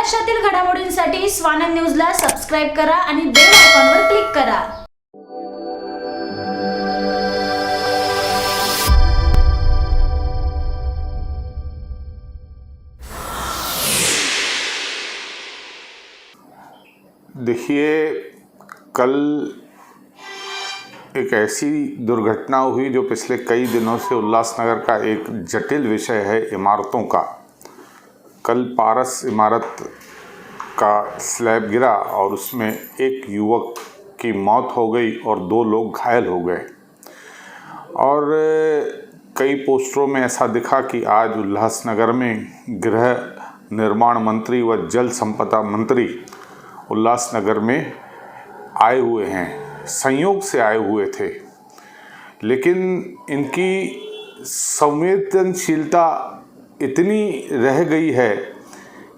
महाराष्ट्रातील घडामोडींसाठी स्वानंद न्यूजला सबस्क्राइब करा आणि बेल आयकॉनवर क्लिक करा। देखिए, कल एक ऐसी दुर्घटना हुई जो पिछले कई दिनों से उल्लासनगर का एक जटिल विषय है इमारतों का। कल पारस इमारत का स्लैब गिरा और उसमें एक युवक की मौत हो गई और 2 लोग घायल हो गए। और कई पोस्टरों में ऐसा दिखा कि आज उल्लासनगर में गृह निर्माण मंत्री व जल संपदा मंत्री उल्लासनगर में आए हुए हैं, संयोग से आए हुए थे, लेकिन इनकी संवेदनशीलता इतनी रह गई है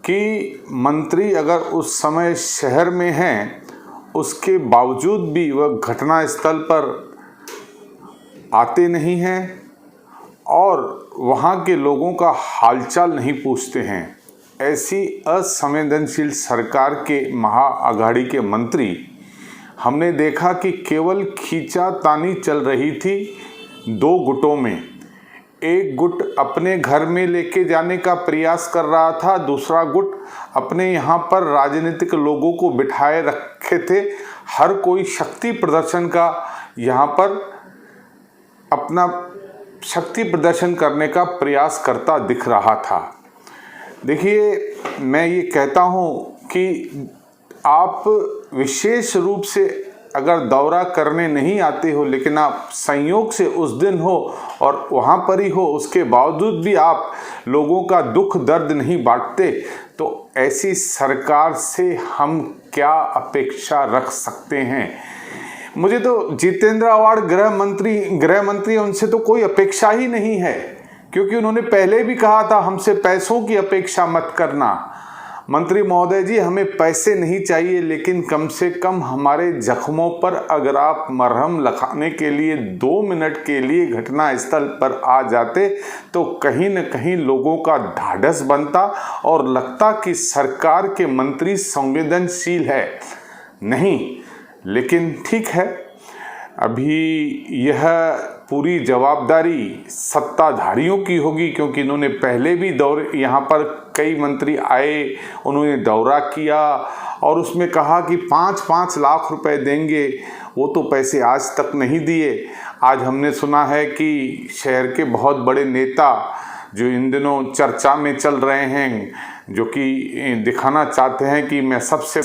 कि मंत्री अगर उस समय शहर में हैं, उसके बावजूद भी वह घटनास्थल पर आते नहीं हैं और वहाँ के लोगों का हालचाल नहीं पूछते हैं। ऐसी असंवेदनशील सरकार के महाअघाड़ी के मंत्री हमने देखा कि केवल खींचातानी चल रही थी 2 गुटों में। एक गुट अपने घर में लेके जाने का प्रयास कर रहा था, दूसरा गुट अपने यहाँ पर राजनीतिक लोगों को बिठाए रखे थे। हर कोई शक्ति प्रदर्शन का यहाँ पर अपना शक्ति प्रदर्शन करने का प्रयास करता दिख रहा था। देखिए, मैं ये कहता हूँ कि आप विशेष रूप से अगर दौरा करने नहीं आते हो, लेकिन आप संयोग से उस दिन हो और वहाँ पर ही हो, उसके बावजूद भी आप लोगों का दुख दर्द नहीं बांटते, तो ऐसी सरकार से हम क्या अपेक्षा रख सकते हैं। मुझे तो जितेंद्र आव्हाड गृह मंत्री उनसे तो कोई अपेक्षा ही नहीं है, क्योंकि उन्होंने पहले भी कहा था हमसे पैसों की अपेक्षा मत करना। मंत्री महोदय जी, हमें पैसे नहीं चाहिए, लेकिन कम से कम हमारे जख्मों पर अगर आप मरहम लगाने के लिए 2 मिनट के लिए घटनास्थल पर आ जाते तो कहीं न कहीं लोगों का ढाढ़स बनता और लगता कि सरकार के मंत्री संवेदनशील है। नहीं, लेकिन ठीक है, अभी यह पूरी जवाबदारी सत्ताधारियों की होगी, क्योंकि इन्होंने पहले भी दौरे यहाँ पर कई मंत्री आए, उन्होंने दौरा किया और उसमें कहा कि 5-5 लाख रुपए देंगे। वो तो पैसे आज तक नहीं दिए। आज हमने सुना है कि शहर के बहुत बड़े नेता जो इन दिनों चर्चा में चल रहे हैं, जो कि दिखाना चाहते हैं कि मैं सबसे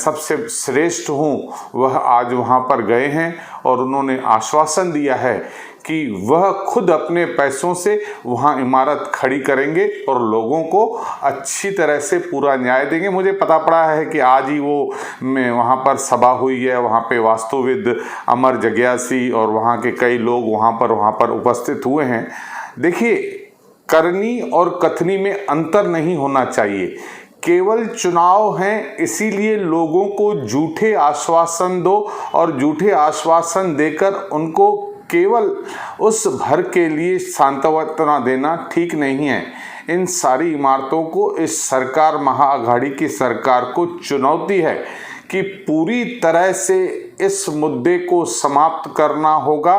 श्रेष्ठ हूँ, वह आज वहाँ पर गए हैं और उन्होंने आश्वासन दिया है कि वह खुद अपने पैसों से वहाँ इमारत खड़ी करेंगे और लोगों को अच्छी तरह से पूरा न्याय देंगे। मुझे पता पड़ा है कि आज ही वो वहाँ पर सभा हुई है, वहाँ पे वास्तुविद अमर जग्यासी और वहाँ के कई लोग वहाँ पर उपस्थित हुए हैं। देखिए, करनी और कथनी में अंतर नहीं होना चाहिए। केवल चुनाव हैं, इसीलिए लोगों को झूठे आश्वासन दो और झूठे आश्वासन देकर उनको केवल उस भर के लिए सांत्वना देना ठीक नहीं है। इन सारी इमारतों को इस सरकार महाअघाड़ी की सरकार को चुनौती है कि पूरी तरह से इस मुद्दे को समाप्त करना होगा,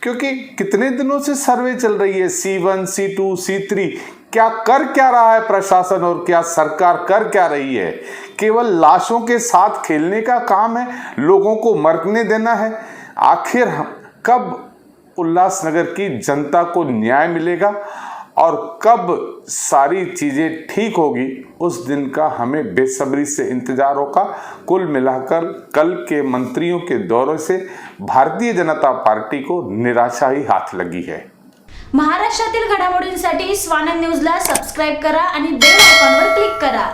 क्योंकि कितने दिनों से सर्वे चल रही है, C1, C2, C3, क्या रहा है प्रशासन और क्या सरकार कर क्या रही है। केवल लाशों के साथ खेलने का काम है, लोगों को मरने देना है। आखिर कब उल्लासनगर की जनता को न्याय मिलेगा और कब सारी चीज़ें ठीक होगी, उस दिन का हमें बेसब्री से इंतजार होगा। कुल मिलाकर कल के मंत्रियों के दौरे से भारतीय जनता पार्टी को निराशा ही हाथ लगी है। महाराष्ट्रातील घडामोडींसाठी स्वानंद न्यूजला सबस्क्राइब करा आणि बेल आयकॉनवर क्लिक करा।